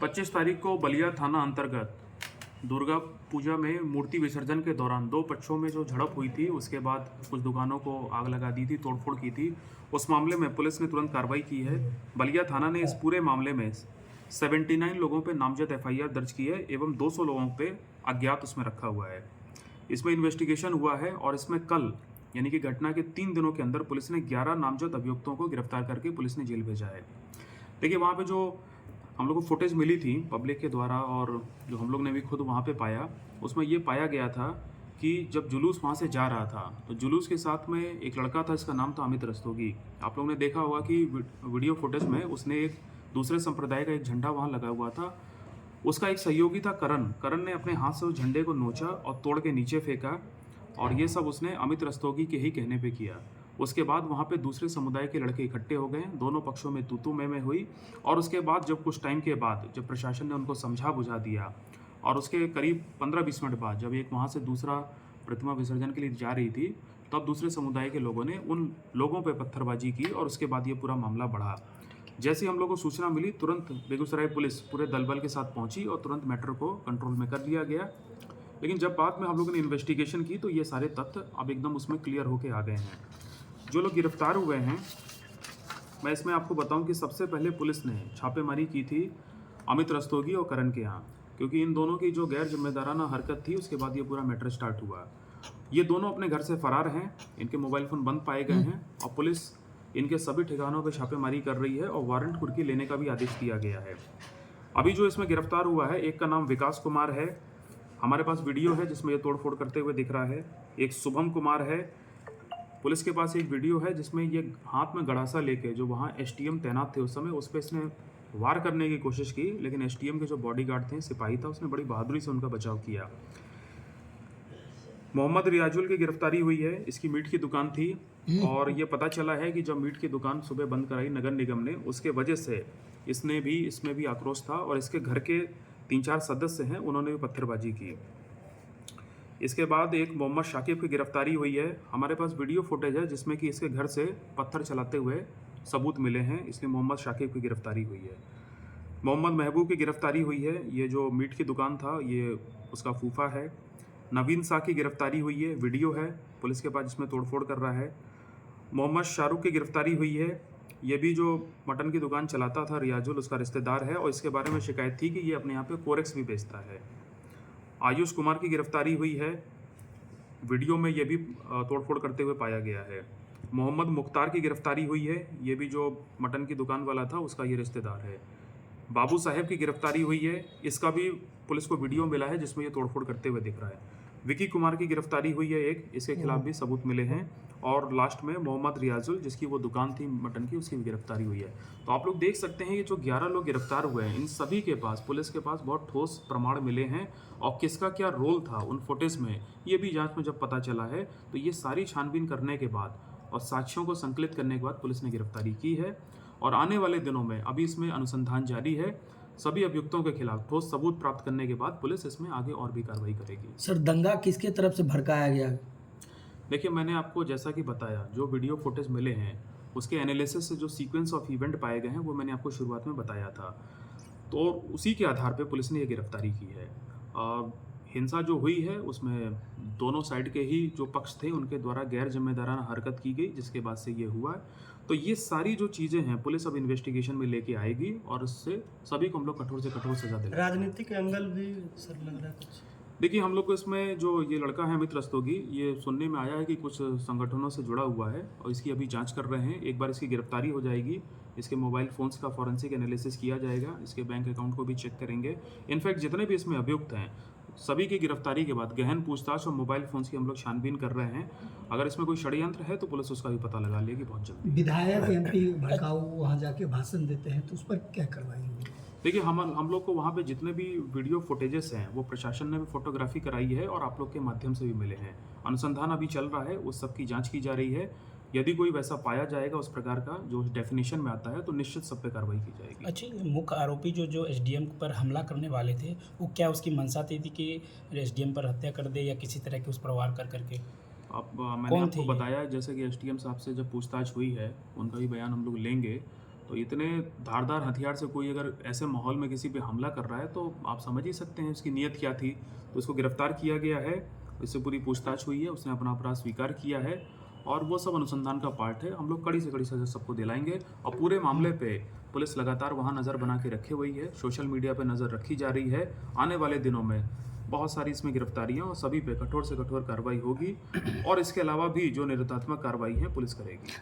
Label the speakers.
Speaker 1: 25 तारीख को बलिया थाना अंतर्गत दुर्गा पूजा में मूर्ति विसर्जन के दौरान दो पक्षों में जो झड़प हुई थी, उसके बाद कुछ दुकानों को आग लगा दी थी, तोड़फोड़ की थी। उस मामले में पुलिस ने तुरंत कार्रवाई की है। बलिया थाना ने इस पूरे मामले में 79 लोगों पर नामजद एफआईआर दर्ज की है एवं 200 लोगों पे अज्ञात उसमें रखा हुआ है। इसमें इन्वेस्टिगेशन हुआ है और इसमें कल यानी कि घटना के 3 दिनों के अंदर पुलिस ने 11 नामजद अभियुक्तों को गिरफ्तार करके पुलिस ने जेल भेजा है। देखिए, वहाँ पे जो हम लोग को फुटेज मिली थी पब्लिक के द्वारा और जो हम लोग ने भी खुद वहाँ पे पाया, उसमें ये पाया गया था कि जब जुलूस वहाँ से जा रहा था तो जुलूस के साथ में एक लड़का था, इसका नाम था अमित रस्तोगी। आप लोगों ने देखा होगा कि वीडियो फुटेज में उसने एक दूसरे संप्रदाय का एक झंडा वहाँ लगा हुआ था। उसका एक सहयोगी था करण ने अपने हाथ से उस झंडे को नोचा और तोड़ के नीचे फेंका और ये सब उसने अमित रस्तोगी के ही कहने पे किया। उसके बाद वहाँ पे दूसरे समुदाय के लड़के इकट्ठे हो गए, दोनों पक्षों में तू में हुई और उसके बाद जब कुछ टाइम के बाद जब प्रशासन ने उनको समझा बुझा दिया और उसके करीब 15-20 मिनट बाद जब एक वहाँ से दूसरा प्रतिमा विसर्जन के लिए जा रही थी, तब दूसरे समुदाय के लोगों ने उन लोगों पर पत्थरबाजी की और उसके बाद ये पूरा मामला बढ़ा। जैसे ही हम लोगों को सूचना मिली, तुरंत बेगूसराय पुलिस पूरे दलबल के साथ पहुंची और तुरंत मैटर को कंट्रोल में कर लिया गया। लेकिन जब बाद में हम लोगों ने इन्वेस्टिगेशन की तो ये सारे तथ्य अब एकदम उसमें क्लियर होके आ गए हैं। जो लोग गिरफ्तार हुए हैं, मैं इसमें आपको बताऊं कि सबसे पहले पुलिस ने छापेमारी की थी अमित रस्तोगी और करण के यहाँ, क्योंकि इन दोनों की जो गैर जिम्मेदाराना हरकत थी उसके बाद ये पूरा मैटर स्टार्ट हुआ। ये दोनों अपने घर से फरार हैं, इनके मोबाइल फ़ोन बंद पाए गए हैं और पुलिस इनके सभी ठिकानों पर छापेमारी कर रही है और वारंट कुर्की लेने का भी आदेश दिया गया है। अभी जो इसमें गिरफ्तार हुआ है, एक का नाम विकास कुमार है, हमारे पास वीडियो है जिसमें ये तोड़फोड़ करते हुए दिख रहा है। एक शुभम कुमार है, पुलिस के पास एक वीडियो है जिसमें ये हाथ में गड़ासा लेके जो वहाँ एसटीएम तैनात थे उस समय, उस पर इसने वार करने की कोशिश की, लेकिन एसटीएम के जो बॉडीगार्ड थे, सिपाही था, उसने बड़ी बहादुरी से उनका बचाव किया। मोहम्मद रियाजुल की गिरफ्तारी हुई है, इसकी मीट की दुकान थी और ये पता चला है कि जब मीट की दुकान सुबह बंद कराई नगर निगम ने, उसके वजह से इसमें भी आक्रोश था और इसके घर के 3-4 सदस्य हैं, उन्होंने भी पत्थरबाजी की। इसके बाद एक मोहम्मद शाकिब की गिरफ्तारी हुई है। हमारे पास वीडियो फुटेज है जिसमें कि इसके घर से पत्थर चलाते हुए सबूत मिले हैं, इसलिए मोहम्मद शाकिब की गिरफ्तारी हुई है। मोहम्मद महबूब की गिरफ्तारी हुई है, ये जो मीट की दुकान था ये उसका फूफा है। नवीन शाह की गिरफ्तारी हुई है, वीडियो है पुलिस के पास जिसमें तोड़फोड़ कर रहा है। मोहम्मद शाहरुख की गिरफ्तारी हुई है, ये भी जो मटन की दुकान चलाता था रियाजुल, उसका रिश्तेदार है और इसके बारे में शिकायत थी कि ये अपने यहाँ पे कोरेक्स भी बेचता है। आयुष कुमार की गिरफ्तारी हुई है, वीडियो में ये भी तोड़फोड़ करते हुए पाया गया है। मोहम्मद मुख्तार की गिरफ्तारी हुई है, ये भी जो मटन की दुकान वाला था उसका ये रिश्तेदार है। बाबू साहेब की गिरफ्तारी हुई है, इसका भी पुलिस को वीडियो मिला है जिसमें ये तोड़फोड़ करते हुए दिख रहा है। विकी कुमार की गिरफ्तारी हुई है एक, इसके खिलाफ भी सबूत मिले हैं। और लास्ट में मोहम्मद रियाजुल, जिसकी वो दुकान थी मटन की, उसकी भी गिरफ्तारी हुई है। तो आप लोग देख सकते हैं ये जो 11 लोग गिरफ्तार हुए हैं, इन सभी के पास पुलिस के पास बहुत ठोस प्रमाण मिले हैं और किसका क्या रोल था उन फुटेज में, ये भी जांच में जब पता चला है। तो ये सारी छानबीन करने के बाद और साक्ष्यों को संकलित करने के बाद पुलिस ने गिरफ्तारी की है और आने वाले दिनों में अभी इसमें अनुसंधान जारी है। सभी अभियुक्तों के खिलाफ ठोस सबूत प्राप्त करने के बाद पुलिस इसमें आगे और भी कार्रवाई करेगी।
Speaker 2: सर, दंगा किसके तरफ से भड़काया गया?
Speaker 1: देखिए, मैंने आपको जैसा कि बताया, जो वीडियो फुटेज मिले हैं उसके एनालिसिस से जो सीक्वेंस ऑफ इवेंट पाए गए हैं वो मैंने आपको शुरुआत में बताया था, तो उसी के आधार पे पुलिस ने ये गिरफ्तारी की है। हिंसा जो हुई है उसमें दोनों साइड के ही जो पक्ष थे उनके द्वारा गैर जिम्मेदाराना हरकत की गई, जिसके बाद से ये हुआ। तो ये सारी जो चीज़ें हैं पुलिस अब इन्वेस्टिगेशन में लेके आएगी और उससे सभी को हम लोग कठोर से कठोर सजा देंगे।
Speaker 3: राजनीतिक एंगल भी सर लग रहा है कुछ?
Speaker 1: देखिए, हम लोग को इसमें जो ये लड़का है अमित रस्तोगी, ये सुनने में आया है कि कुछ संगठनों से जुड़ा हुआ है और इसकी अभी जांच कर रहे हैं। एक बार इसकी गिरफ्तारी हो जाएगी, इसके मोबाइल फ़ोन्स का फॉरेंसिक एनालिसिस किया जाएगा, इसके बैंक अकाउंट को भी चेक करेंगे। इनफैक्ट जितने भी इसमें अभियुक्त हैं सभी की गिरफ्तारी के बाद गहन पूछताछ और मोबाइल फ़ोन्स की हम लोग छानबीन कर रहे हैं। अगर इसमें कोई षड्यंत्र है तो पुलिस उसका भी पता लगा लेगी बहुत जल्दी।
Speaker 3: विधायक एमपी भड़काऊ वहाँ जाके भाषण देते हैं तो उस पर क्या कार्रवाई होगी?
Speaker 1: देखिए, हम लोग को वहाँ पे जितने भी वीडियो फुटेजेस हैं वो प्रशासन ने भी फोटोग्राफी कराई है और आप लोग के माध्यम से भी मिले हैं। अनुसंधान अभी चल रहा है, उस सब की जांच की जा रही है। यदि कोई वैसा पाया जाएगा उस प्रकार का जो डेफिनेशन में आता है तो निश्चित सब पे कार्रवाई की जाएगी।
Speaker 4: अच्छा, मुख्य आरोपी जो एसडीएम पर हमला करने वाले थे, वो क्या उसकी मंशा थी कि एसडीएम पर हत्या कर दे या किसी तरह के उस पर वार कर करके?
Speaker 1: मैंने आपको बताया जैसे कि एसडीएम साहब से जब पूछताछ हुई है उनका भी बयान हम लोग लेंगे तो इतने धारदार हथियार से कोई अगर ऐसे माहौल में किसी पे हमला कर रहा है तो आप समझ ही सकते हैं उसकी नीयत क्या थी। तो उसको गिरफ्तार किया गया है, इससे पूरी पूछताछ हुई है, उसने अपना अपराध स्वीकार किया है और वो सब अनुसंधान का पार्ट है। हम लोग कड़ी से कड़ी सजा सबको दिलाएंगे और पूरे मामले पे पुलिस लगातार वहाँ नज़र बना के रखे हुई है, सोशल मीडिया पे नज़र रखी जा रही है। आने वाले दिनों में बहुत सारी इसमें गिरफ्तारियां और सभी पे कठोर से कठोर कार्रवाई होगी और इसके अलावा भी जो निरतात्मक कार्रवाई है पुलिस करेगी।